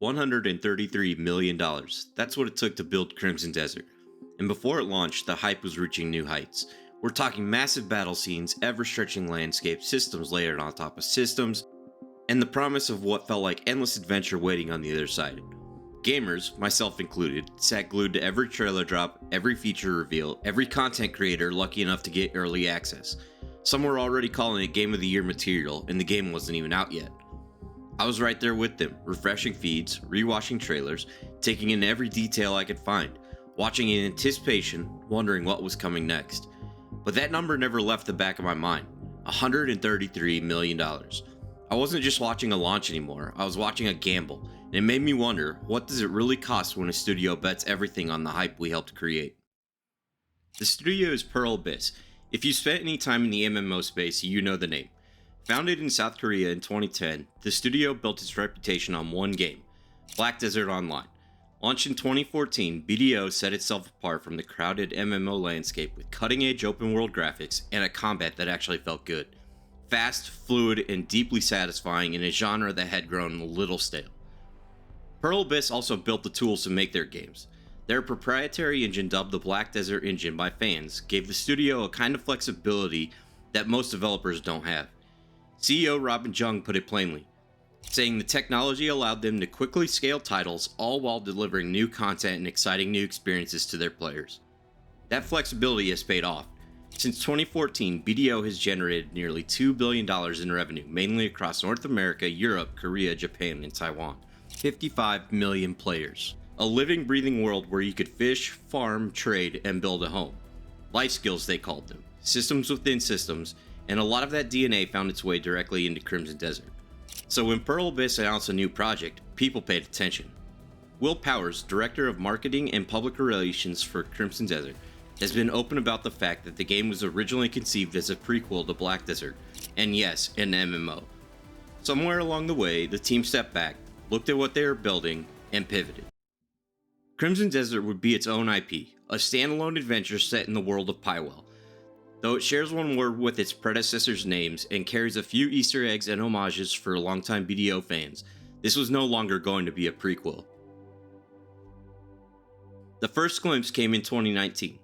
$133 million. That's what it took to build Crimson Desert. And before it launched, the hype was reaching new heights. We're talking massive battle scenes, ever-stretching landscapes, systems layered on top of systems, and the promise of what felt like endless adventure waiting on the other side. Gamers, myself included, sat glued to every trailer drop, every feature reveal, every content creator lucky enough to get early access. Some were already calling it Game of the Year material, and the game wasn't even out yet. I was right there with them, refreshing feeds, rewatching trailers, taking in every detail I could find, watching in anticipation, wondering what was coming next. But that number never left the back of my mind, $133 million. I wasn't just watching a launch anymore, I was watching a gamble, and it made me wonder, what does it really cost when a studio bets everything on the hype we helped create? The studio is Pearl Abyss. If you spent any time in the MMO space, you know the name. Founded in South Korea in 2010, the studio built its reputation on one game, Black Desert Online. Launched in 2014, BDO set itself apart from the crowded MMO landscape with cutting-edge open-world graphics and a combat that actually felt good. Fast, fluid, and deeply satisfying in a genre that had grown a little stale. Pearl Abyss also built the tools to make their games. Their proprietary engine, dubbed the Black Desert Engine by fans, gave the studio a kind of flexibility that most developers don't have. CEO Robin Jung put it plainly, saying the technology allowed them to quickly scale titles, all while delivering new content and exciting new experiences to their players. That flexibility has paid off. Since 2014, BDO has generated nearly $2 billion in revenue, mainly across North America, Europe, Korea, Japan, and Taiwan. 55 million players. A living, breathing world where you could fish, farm, trade, and build a home. Life skills, they called them. Systems within systems, and a lot of that DNA found its way directly into Crimson Desert. So when Pearl Abyss announced a new project, people paid attention. Will Powers, Director of Marketing and Public Relations for Crimson Desert, has been open about the fact that the game was originally conceived as a prequel to Black Desert, and yes, an MMO. Somewhere along the way, the team stepped back, looked at what they were building, and pivoted. Crimson Desert would be its own IP, a standalone adventure set in the world of Prequel. Though it shares one word with its predecessors' names and carries a few Easter eggs and homages for longtime BDO fans, this was no longer going to be a prequel. The first glimpse came in 2019.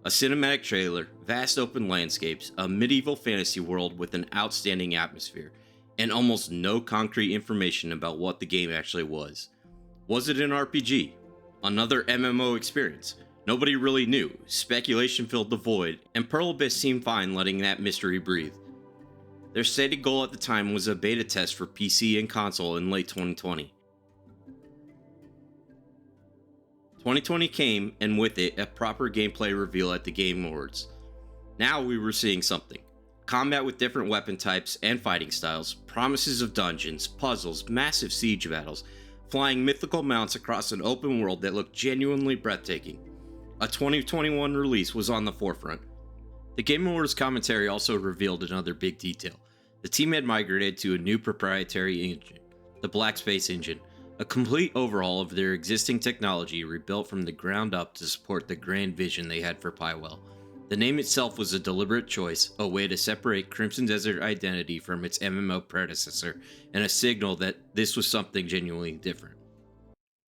A cinematic trailer, vast open landscapes, a medieval fantasy world with an outstanding atmosphere, and almost no concrete information about what the game actually was. Was it an RPG? Another MMO experience? Nobody really knew, speculation filled the void, and Pearl Abyss seemed fine letting that mystery breathe. Their stated goal at the time was a beta test for PC and console in late 2020. 2020 came, and with it, a proper gameplay reveal at the Game Awards. Now we were seeing something. Combat with different weapon types and fighting styles, promises of dungeons, puzzles, massive siege battles, flying mythical mounts across an open world that looked genuinely breathtaking. A 2021 release was on the forefront. The Game Awards commentary also revealed another big detail. The team had migrated to a new proprietary engine, the Black Space Engine, a complete overhaul of their existing technology rebuilt from the ground up to support the grand vision they had for Prequel. The name itself was a deliberate choice, a way to separate Crimson Desert identity from its MMO predecessor, and a signal that this was something genuinely different.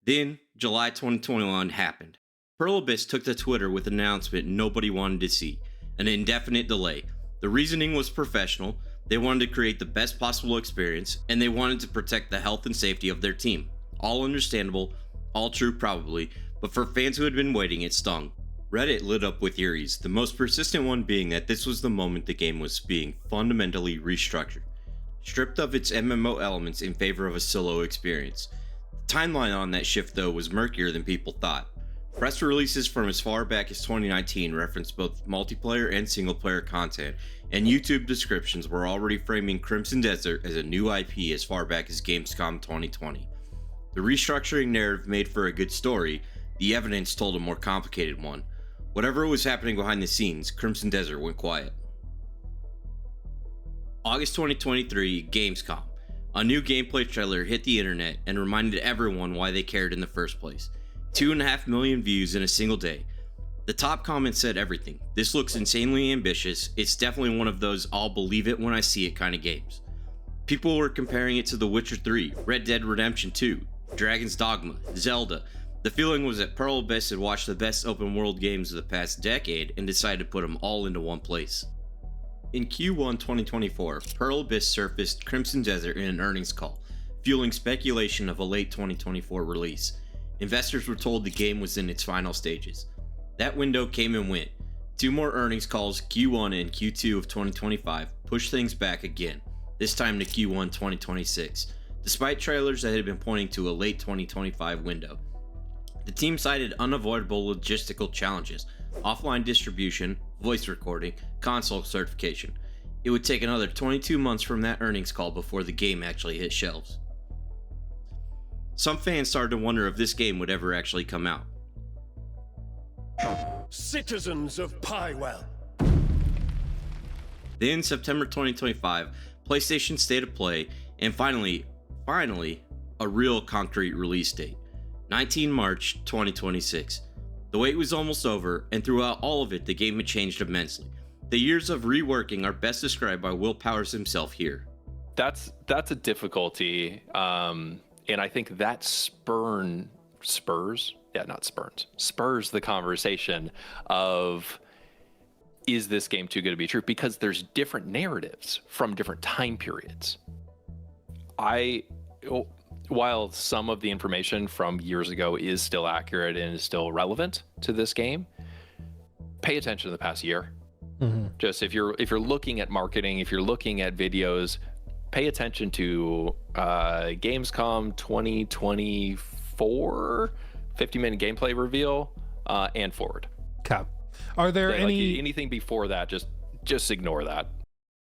Then, July 2021 happened. Pearl Abyss took to Twitter with an announcement nobody wanted to see, an indefinite delay. The reasoning was professional, they wanted to create the best possible experience, and they wanted to protect the health and safety of their team. All understandable, all true probably, but for fans who had been waiting, it stung. Reddit lit up with theories, the most persistent one being that this was the moment the game was being fundamentally restructured, stripped of its MMO elements in favor of a solo experience. The timeline on that shift though was murkier than people thought. Press releases from as far back as 2019 referenced both multiplayer and single-player content, and YouTube descriptions were already framing Crimson Desert as a new IP as far back as Gamescom 2020. The restructuring narrative made for a good story, the evidence told a more complicated one. Whatever was happening behind the scenes, Crimson Desert went quiet. August 2023, Gamescom. A new gameplay trailer hit the internet and reminded everyone why they cared in the first place. 2.5 million views in a single day. The top comment said everything. This looks insanely ambitious. It's definitely one of those I'll believe it when I see it kind of games. People were comparing it to The Witcher 3, Red Dead Redemption 2, Dragon's Dogma, Zelda. The feeling was that Pearl Abyss had watched the best open world games of the past decade and decided to put them all into one place. In Q1 2024, Pearl Abyss surfaced Crimson Desert in an earnings call, fueling speculation of a late 2024 release. Investors were told the game was in its final stages. That window came and went. 2 more earnings calls, Q1 and Q2 of 2025, pushed things back again, this time to Q1 2026, despite trailers that had been pointing to a late 2025 window. The team cited unavoidable logistical challenges, offline distribution, voice recording, console certification. It would take another 22 months from that earnings call before the game actually hit shelves. Some fans started to wonder if this game would ever actually come out. Citizens of Pywell. Then September 2025, PlayStation State of Play, and finally, a real concrete release date. 19 March 2026. The wait was almost over, and throughout all of it, the game had changed immensely. The years of reworking are best described by Will Powers himself here. That's a difficulty, and I think that spurs the conversation of, is this game too good to be true? Because there's different narratives from different time periods. While some of the information from years ago is still accurate and is still relevant to this game, pay attention to the past year. Mm-hmm. Just if you're looking at marketing, if you're looking at videos, pay attention to Gamescom 2024 50-minute gameplay reveal and forward. Okay. Are there anything before that? Just ignore that.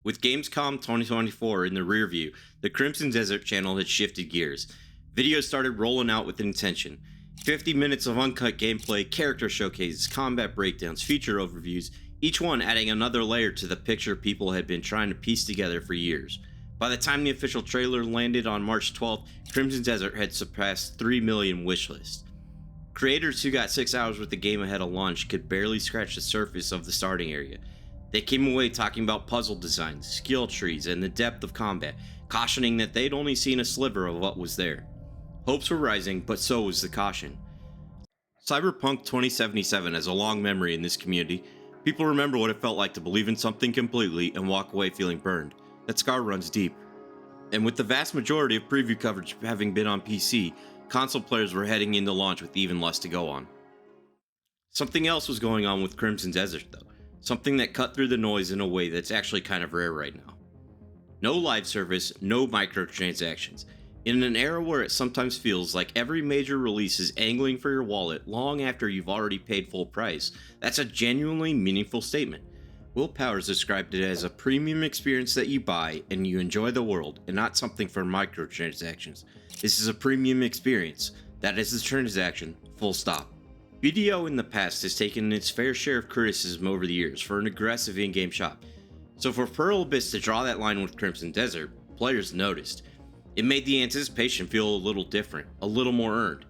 With Gamescom 2024 in the rear view, the Crimson Desert channel had shifted gears. Videos started rolling out with intention. 50 minutes of uncut gameplay, character showcases, combat breakdowns, feature overviews, each one adding another layer to the picture people had been trying to piece together for years. By the time the official trailer landed on March 12th, Crimson Desert had surpassed 3 million wishlists. Creators who got 6 hours with the game ahead of launch could barely scratch the surface of the starting area. They came away talking about puzzle designs, skill trees, and the depth of combat, cautioning that they'd only seen a sliver of what was there. Hopes were rising, but so was the caution. Cyberpunk 2077 has a long memory in this community. People remember what it felt like to believe in something completely and walk away feeling burned. That scar runs deep. And with the vast majority of preview coverage having been on PC, console players were heading into launch with even less to go on. Something else was going on with Crimson Desert though. Something that cut through the noise in a way that's actually kind of rare right now. No live service, no microtransactions. In an era where it sometimes feels like every major release is angling for your wallet long after you've already paid full price, that's a genuinely meaningful statement. Will Powers described it as a premium experience that you buy and you enjoy the world, and not something for microtransactions. This is a premium experience. That is the transaction, full stop. BDO in the past has taken its fair share of criticism over the years for an aggressive in-game shop. So for Pearl Abyss to draw that line with Crimson Desert, players noticed. It made the anticipation feel a little different, a little more earned.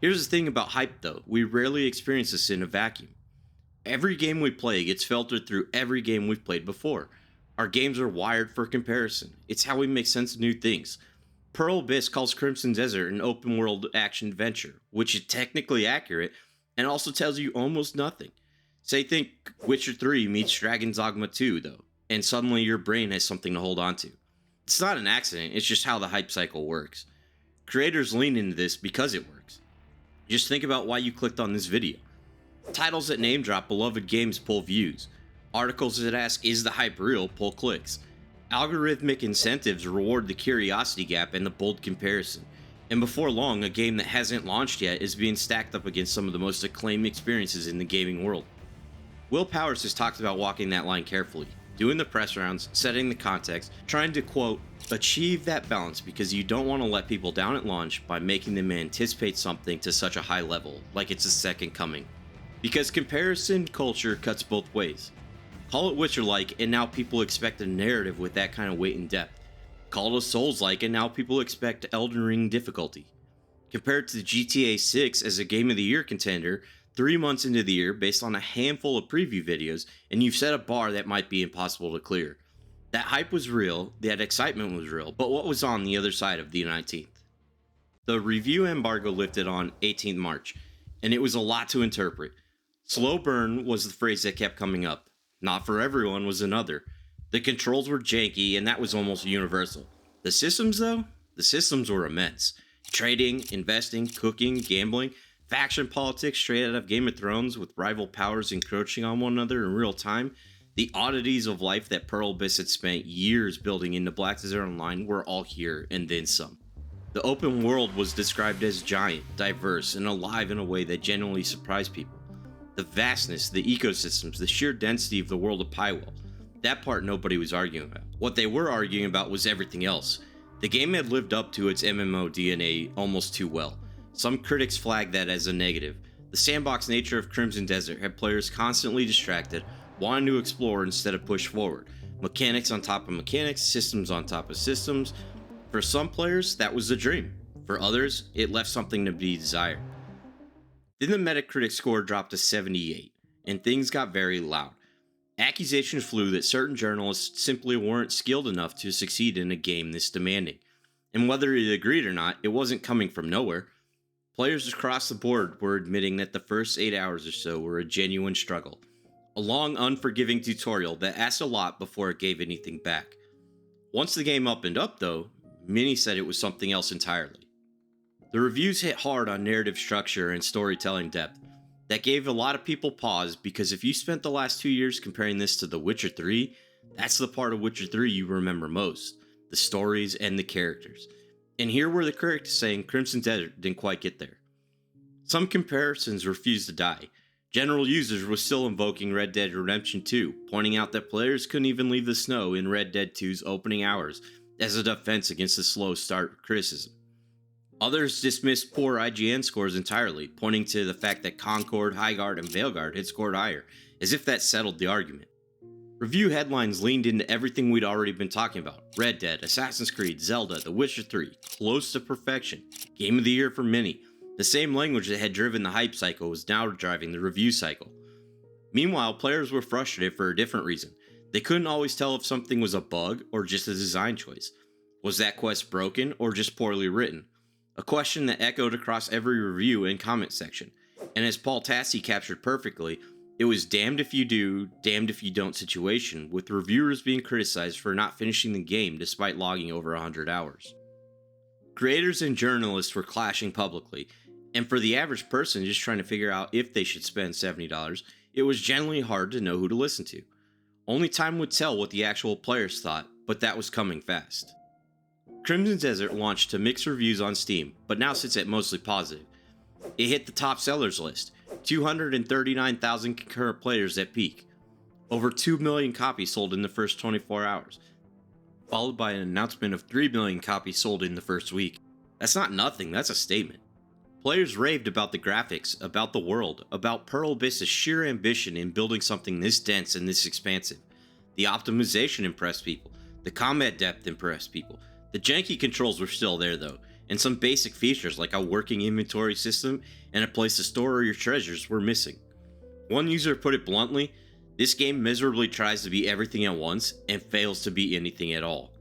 Here's the thing about hype though, we rarely experience this in a vacuum. Every game we play gets filtered through every game we've played before. Our games are wired for comparison. It's how we make sense of new things. Pearl Abyss calls Crimson Desert an open world action adventure, which is technically accurate, and also tells you almost nothing. Say think Witcher 3 meets Dragon's Dogma 2 though, and suddenly your brain has something to hold on to. It's not an accident, it's just how the hype cycle works. Creators lean into this because it works. Just think about why you clicked on this video. Titles that name drop beloved games pull views. Articles that ask, is the hype real, pull clicks. Algorithmic incentives reward the curiosity gap and the bold comparison. And before long, a game that hasn't launched yet is being stacked up against some of the most acclaimed experiences in the gaming world. Will Powers has talked about walking that line carefully, doing the press rounds, setting the context, trying to, quote, achieve that balance because you don't want to let people down at launch by making them anticipate something to such a high level, like it's a second coming. Because comparison culture cuts both ways. Call it Witcher-like, and now people expect a narrative with that kind of weight and depth. Call it Souls-like, and now people expect Elden Ring difficulty. Compared to GTA 6 as a Game of the Year contender, 3 months into the year based on a handful of preview videos, and you've set a bar that might be impossible to clear. That hype was real, that excitement was real, but what was on the other side of the 19th? The review embargo lifted on 18th March, and it was a lot to interpret. Slow burn was the phrase that kept coming up. Not for everyone was another. The controls were janky, and that was almost universal. The systems, though? The systems were immense. Trading, investing, cooking, gambling, faction politics straight out of Game of Thrones with rival powers encroaching on one another in real time. The oddities of life that Pearl Abyss had spent years building into Black Desert Online were all here, and then some. The open world was described as giant, diverse, and alive in a way that genuinely surprised people. The vastness, the ecosystems, the sheer density of the world of Pywell. That part nobody was arguing about. What they were arguing about was everything else. The game had lived up to its MMO DNA almost too well. Some critics flagged that as a negative. The sandbox nature of Crimson Desert had players constantly distracted, wanting to explore instead of push forward. Mechanics on top of mechanics, systems on top of systems. For some players, that was the dream. For others, it left something to be desired. Then the Metacritic score dropped to 78, and things got very loud. Accusations flew that certain journalists simply weren't skilled enough to succeed in a game this demanding. And whether it agreed or not, it wasn't coming from nowhere. Players across the board were admitting that the first 8 hours or so were a genuine struggle. A long, unforgiving tutorial that asked a lot before it gave anything back. Once the game opened up, though, many said it was something else entirely. The reviews hit hard on narrative structure and storytelling depth. That gave a lot of people pause because if you spent the last 2 years comparing this to The Witcher 3, that's the part of Witcher 3 you remember most. The stories and the characters. And here were the critics saying Crimson Desert didn't quite get there. Some comparisons refused to die. General users were still invoking Red Dead Redemption 2, pointing out that players couldn't even leave the snow in Red Dead 2's opening hours as a defense against the slow start criticism. Others dismissed poor IGN scores entirely, pointing to the fact that Concord, Highguard, and Veilguard had scored higher, as if that settled the argument. Review headlines leaned into everything we'd already been talking about. Red Dead, Assassin's Creed, Zelda, The Witcher 3, close to perfection, Game of the Year for many. The same language that had driven the hype cycle was now driving the review cycle. Meanwhile, players were frustrated for a different reason. They couldn't always tell if something was a bug or just a design choice. Was that quest broken or just poorly written? A question that echoed across every review and comment section. And as Paul Tassi captured perfectly, it was damned if you do, damned if you don't situation, with reviewers being criticized for not finishing the game despite logging over 100 hours. Creators and journalists were clashing publicly, and for the average person just trying to figure out if they should spend $70, it was generally hard to know who to listen to. Only time would tell what the actual players thought, but that was coming fast. Crimson Desert launched to mixed reviews on Steam, but now sits at mostly positive. It hit the top sellers list, 239,000 concurrent players at peak, over 2 million copies sold in the first 24 hours, followed by an announcement of 3 million copies sold in the first week. That's not nothing, that's a statement. Players raved about the graphics, about the world, about Pearl Abyss's sheer ambition in building something this dense and this expansive. The optimization impressed people, the combat depth impressed people. The janky controls were still there though, and some basic features like a working inventory system and a place to store your treasures were missing. One user put it bluntly, this game miserably tries to be everything at once and fails to be anything at all.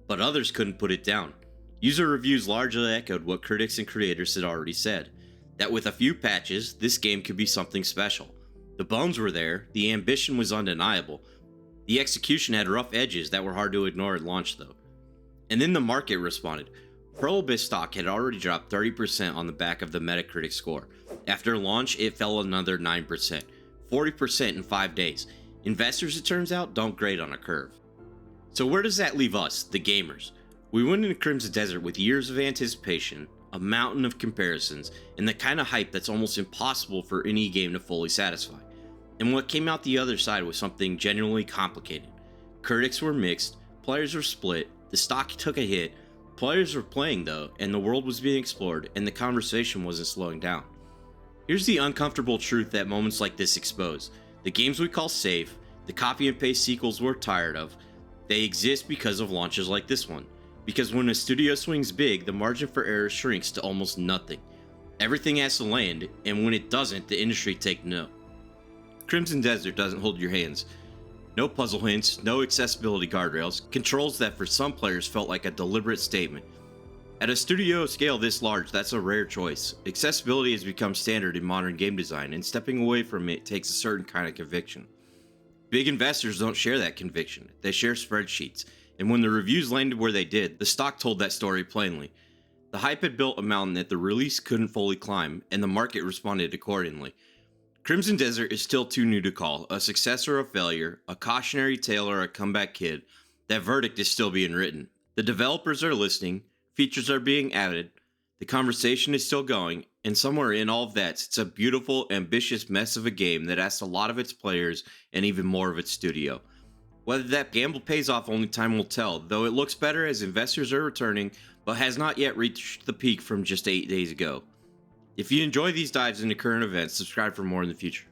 But others couldn't put it down. User reviews largely echoed what critics and creators had already said, that with a few patches, this game could be something special. The bones were there, the ambition was undeniable, the execution had rough edges that were hard to ignore at launch though. And then the market responded. Pearl Abyss stock had already dropped 30% on the back of the Metacritic score. After launch, it fell another 9%, 40% in 5 days. Investors, it turns out, don't grade on a curve. So where does that leave us, the gamers? We went into Crimson Desert with years of anticipation, a mountain of comparisons, and the kind of hype that's almost impossible for any game to fully satisfy. And what came out the other side was something genuinely complicated. Critics were mixed, players were split, the stock took a hit, players were playing though, and the world was being explored, and the conversation wasn't slowing down. Here's the uncomfortable truth that moments like this expose. The games we call safe, the copy and paste sequels we're tired of, they exist because of launches like this one. Because when a studio swings big, the margin for error shrinks to almost nothing. Everything has to land, and when it doesn't, the industry takes note. Crimson Desert doesn't hold your hands. No puzzle hints, no accessibility guardrails, controls that for some players felt like a deliberate statement. At a studio scale this large, that's a rare choice. Accessibility has become standard in modern game design, and stepping away from it takes a certain kind of conviction. Big investors don't share that conviction, they share spreadsheets, and when the reviews landed where they did, the stock told that story plainly. The hype had built a mountain that the release couldn't fully climb, and the market responded accordingly. Crimson Desert is still too new to call, a success or a failure, a cautionary tale or a comeback kid. That verdict is still being written. The developers are listening, features are being added, the conversation is still going, and somewhere in all of that sits a beautiful, ambitious mess of a game that asks a lot of its players and even more of its studio. Whether that gamble pays off, only time will tell, though it looks better as investors are returning, but has not yet reached the peak from just 8 days ago. If you enjoy these dives into current events, subscribe for more in the future.